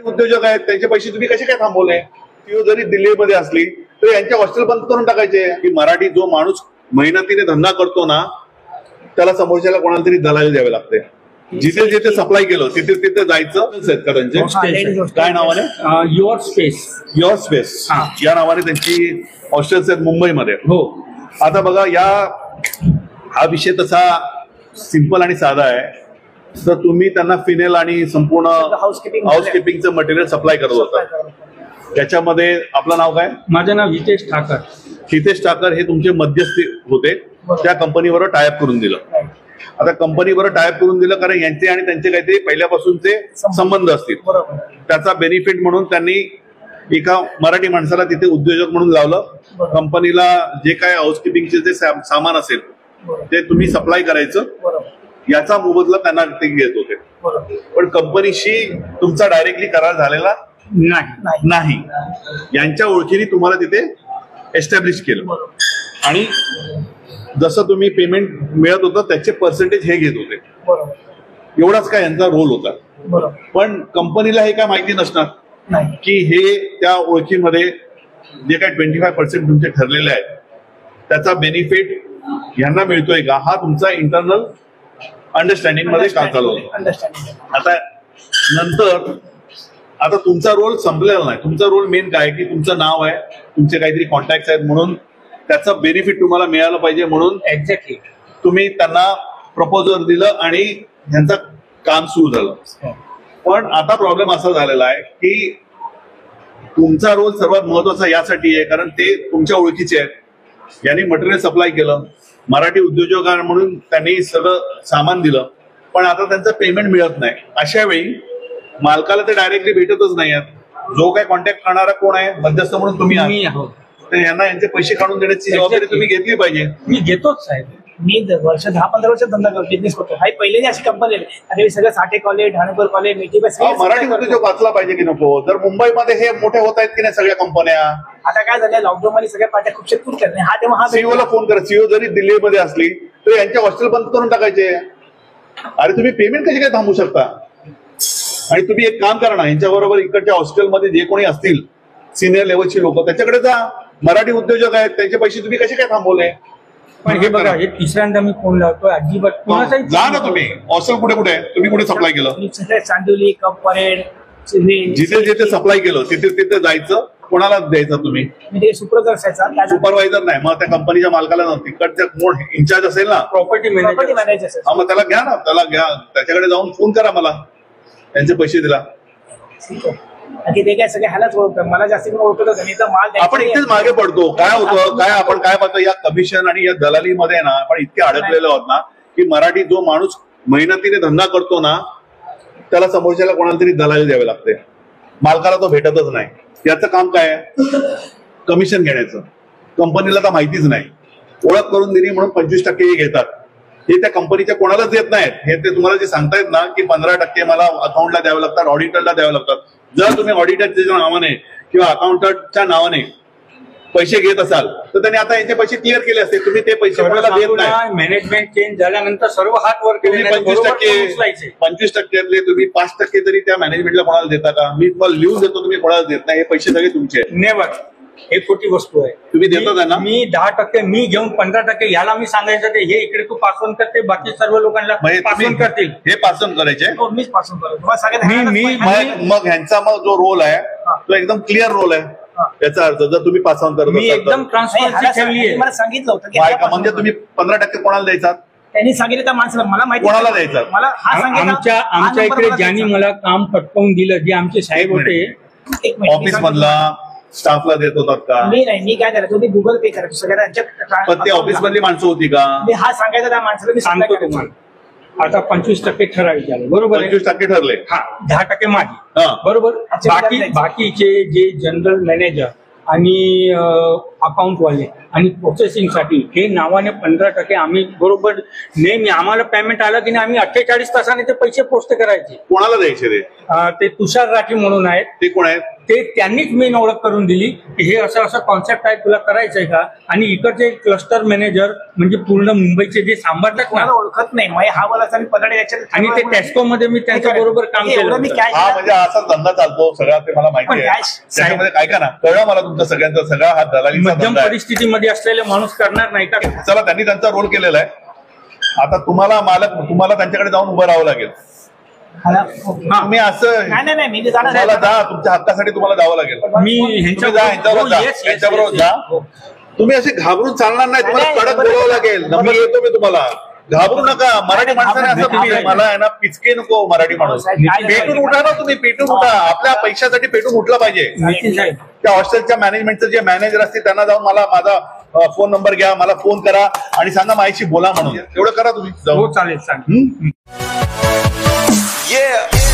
उद्योजक आहेत त्यांचे पैसे तुम्ही कसे काय थांबवले? ती जरी दिल्लीमध्ये असली तर यांचे हॉस्टेल बंद करून टाकायचे की मराठी जो माणूस मेहनतीने धंदा करतो ना त्याला समोरच्याला कोणाला तरी दलाली द्यावे लागते. जिथे जिथे सप्लाय केलं तिथे तिथे जायचं. शेतकऱ्यांचे काय नावाने युअर स्पेस या नावाने त्यांची हॉस्टेल्स आहेत मुंबईमध्ये. हो. आता बघा हा विषय तसा सिंपल आणि साधा आहे. तर तुम्ही त्यांना फिनेल आणि संपूर्ण हाऊसकीपिंगचं मटेरियल सप्लाय करत होता. त्याच्यामध्ये आपलं नाव काय? माझं नाव हितेश ठाकर. हितेश ठाकर हे तुमचे मध्यस्थी होते. त्या कंपनीबरोबर टायअप करून दिलं. आता कंपनीबरोबर टायअप करून दिलं कारण यांचे आणि त्यांचे काहीतरी पहिल्यापासूनचे संबंध असतील. त्याचा बेनिफिट म्हणून त्यांनी एका मराठी माणसाला तिथे उद्योजक म्हणून लावलं. कंपनीला जे काय हाऊसकीपिंगचे जे सामान असेल ते तुम्ही सप्लाय करायचं. याचा मोबदला त्यांना ते घेत होते. पण कंपनीशी तुमचा डायरेक्टली करार झालेला नाही. यांच्या ओळखीने तुम्हाला तिथे एस्टॅब्लिश केलं आणि जसं तुम्ही पेमेंट मिळत होतं त्याचे पर्सेंटेज हे घेत होते. एवढाच काय यांचा रोल होता. पण कंपनीला हे काय माहिती नसणार की हे त्या ओळखीमध्ये जे काय 25% तुमचे ठरलेले आहेत त्याचा बेनिफिट यांना मिळतोय का हा तुमचा इंटरनल अंडरस्टँडिंग मध्ये का चालू. आता नंतर आता तुमचा रोल संपलेला नाही. तुमचा रोल मेन काय की तुमचं नाव आहे तुमचे काहीतरी कॉन्टॅक्ट आहेत म्हणून त्याचं बेनिफिट तुम्हाला मिळालं पाहिजे म्हणून एक्झॅक्टली तुम्ही त्यांना प्रपोजल दिलं आणि यांचं काम सुरू झालं. पण आता प्रॉब्लेम असा झालेला आहे की तुमचा रोल सर्वात महत्वाचा यासाठी आहे कारण ते तुमच्या ओळखीचे आहेत. यांनी मटेरियल सप्लाय केलं. मराठी उद्योजक म्हणून त्यांनी सगळं सामान दिलं. पण आता त्यांचं पेमेंट मिळत नाही. अशा वेळी मालकाला ते डायरेक्टली भेटतच नाही आहेत. जो काय कॉन्टॅक्ट करणारा कोण आहे मध्यस्थ म्हणून तुम्ही आहात. तर यांना यांचे पैसे काढून देण्याची जबाबदारी तुम्ही घेतली पाहिजे. मी घेतोच साहेब. मी वर्ष 10-15 वर्ष धंदा करतो बिझनेस करतो. हा पहिलेही अशी कंपनी आहे. आणि सगळं साठे कॉलेज ढाणेकर कॉलेज मराठी उद्योजक वाचला पाहिजे की नको. तर मुंबईमध्ये हे मोठे होत आहेत की नाही सगळ्या कंपन्या. आता काय झालं लॉकडाऊन मध्ये सगळ्या पार्ट्या खूप शेतकून करणे हा तेव्हा सीईओला फोन करा. सीईओ जरी दिल्लीमध्ये असली तर यांच्या हॉस्टेल बंद करून टाकायचे. अरे तुम्ही पेमेंट कशी काय थांबवू शकता. आणि तुम्ही एक काम करा ना यांच्याबरोबर इकडच्या हॉस्टेलमध्ये जे कोणी असतील सिनियर लेवलची लोक त्याच्याकडे जा. मराठी उद्योजक आहेत त्यांचे पैसे तुम्ही कसे काय थांबवले. पण हे बघा हे तिसऱ्यांदा मी फोन लावतोय अजिबात जा ना तुम्ही. हॉस्टेल कुठे कुठे आहे तुम्ही कुठे सप्लाय केलं. चांदिवली कप परेड जिथे जिथे सप्लाय केलं तिथे तिथे जायचं. कोणाला द्यायचं तुम्ही सुपरवायझर सुपरवायझर नाही. मग त्या कंपनीच्या मालकाला तिकडच्या कोण इन्चार्ज असेल ना प्रॉपर्टी मॅनेजर मग त्याला घ्या ना. त्याला घ्या त्याच्याकडे जाऊन फोन करा मला त्यांचे पैसे दिला. ते काय सगळे ह्यालाच ओळखतात. मला जास्त ओळखतच माल आपण इथेच मागे पडतो. काय होतं काय आपण काय पाहतो या कमिशन आणि या दलालीमध्ये ना आपण इतके अडकलेलो आहोत ना की मराठी जो माणूस मेहनतीने धंदा करतो ना त्याला समोरच्याला कोणाला तरी दलाली द्यावी लागते. मालकाला तो भेटतच नाही. याचं काम काय आहे कमिशन घेण्याचं. कंपनीला तर माहितीच नाही. ओळख करून दिली म्हणून 25% हे घेतात. हे त्या कंपनीच्या कोणालाच देत नाहीत. हे ते तुम्हाला जे सांगतायत ना की 15% मला अकाउंटला द्यावे लागतात ऑडिटरला द्यावे लागतात. जर तुम्ही ऑडिटरच्या नावाने किंवा अकाउंटंटच्या नावाने पैसे घेत असाल तर त्यांनी आता यांचे पैसे क्लिअर केले असते. तुम्ही ते पैसे कोणाला देत नाही. मॅनेजमेंट चेंज झाल्यानंतर सर्व हात वर केले. 25% तुम्ही 5% तरी त्या मॅनेजमेंटला कोणाला देता का. मी तुम्हाला लिहून देतो तुम्ही कोणाला देत नाही. हे पैसे सगळे तुमचे नेवर. हे खोटी वस्तू आहे. तुम्ही देता त्यांना. मी 10% मी घेऊन 15% याला मी सांगायचं ते हे इकडे तू पासवून करते बाकी सर्व लोकांना पासवून करतील. हे पासवून करायचे. मीच पासून करतो. मग ह्यांचा मग जो रोल आहे तो एकदम क्लिअर रोल आहे. याचा अर्थ जर तुम्ही पास ऑन करत मी एकदम ट्रान्सपरन्सी ठेवली आहे. मला सांगितलं होतं की म्हणजे तुम्ही 15% कोणाला द्यायचा. त्यांनी सांगितलं त्या माणसाला मला माहिती कोणाला द्यायचा. मला आमच्या इकडे ज्यांनी मला काम पटकावून दिलं जे आमचे साहेब होते ऑफिस मधला स्टाफला देत होतात का. मी नाही. मी काय करायचो मी गुगल पे करायचो सगळ्यांच्या. पण ते ऑफिस मधली माणसं होती का. मी हा सांगायचा त्या माणसाला मी सांगतो तुम्हाला. आता 25% ठराविक झाले बरोबर. 25% ठरले. हा 10% माझी बरोबर. बाकीचे जे जनरल मॅनेजर आणि अकाउंटवाले आणि प्रोसेसिंगसाठी हे नावाने 15% आम्ही बरोबर नेहमी आम्हाला पेमेंट आलं की नाही आम्ही 48 तासाने ते पैसे पोस्ट करायचे. कोणाला द्यायचे ते तुषार राठी म्हणून आहेत. ते कोण आहेत. ते त्यांनीच मेन ओळख करून दिली की हे असं असं कॉन्सेप्ट आहे, तुला करायचंय का? आणि इकडचे क्लस्टर मॅनेजर म्हणजे पूर्ण मुंबईचे जे सांभाळतात ना, कोणाला ओळखत नाही मग हा बोलायचा आणि पगार याच्यात आणि ते टेस्को मध्ये मी त्यांच्या बरोबर काम एवढं केलं मी होतं. cash हा म्हणजे असा धंदा चालतो सगळा, ते मला माहिती पण आहे. cash- त्याच्यामध्ये काय का ना कळलं मला तुमचा सगळ्यांचा सगळा हा दलालीचा मध्यम धंदा आहे. परिस्थितीमध्ये असलेले माणूस करणार नाही का? चला त्यांनी त्यांचा रोल केलेला आहे. आता तुम्हाला त्यांच्याकडे जाऊन उभं राहावं लागेल. तुम्ही असं नाही नाही मी जाणार तुम्हाला जा, तुमच्या हक्कासाठी तुम्हाला जावं लागेल. मी ह्यांच्याबरोबर जा. तुम्ही असे घाबरून चालणार नाही, तुम्हाला नाही, कडक बरोबर. बोलावं लागेल. नंबर येतो मी तुम्हाला. घाबरू नका. मराठी माणसाने असं मला आहे ना पिचके नको. मराठी माणूस पेटून उठा ना, तुम्ही पेटून उठा. आपल्या पैशासाठी पेटून उठलं पाहिजे. नितीन साहेब, त्या हॉस्टेलच्या मॅनेजमेंटचं जे मॅनेजर असतील त्यांना जाऊन माझा फोन नंबर घ्या, मला फोन करा आणि सांगा माझ्याशी बोला म्हणून. एवढं करा तुम्ही हो चालेल चालेल. Yeah.